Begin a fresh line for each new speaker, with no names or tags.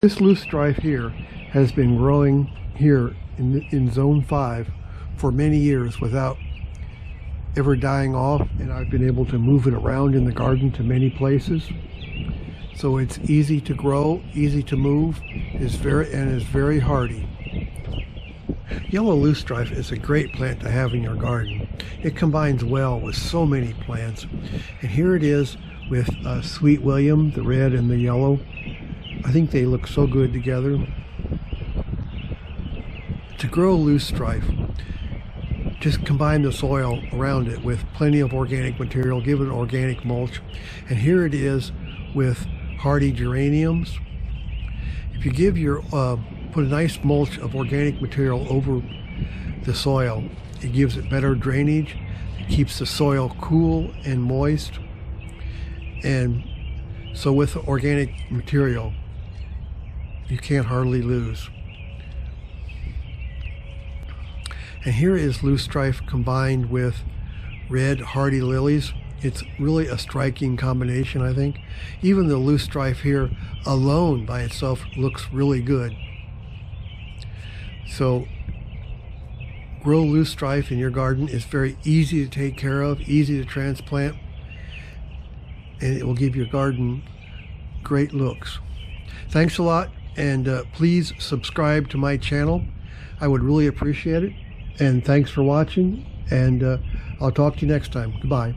This loosestrife here has been growing here in zone 5 for many years without ever dying off, and I've been able to move it around in the garden to many places. So it's easy to grow, easy to move, is very hardy. Yellow loosestrife is a great plant to have in your garden. It combines well with so many plants. And here it is with Sweet William, the red and the yellow. I think they look so good together. To grow loosestrife, just combine the soil around it with plenty of organic material, give it organic mulch. And here it is with hardy geraniums. If you give your put a nice mulch of organic material over the soil, it gives it better drainage, it keeps the soil cool and moist. And so with organic material, you can't hardly lose. And here is loosestrife combined with red hardy lilies. It's really a striking combination, I think. Even the loosestrife here alone by itself looks really good. So grow loosestrife in your garden. It's very easy to take care of, easy to transplant, and it will give your garden great looks. Thanks a lot, and please subscribe to my channel. I would really appreciate it. And thanks for watching, and I'll talk to you next time. Goodbye.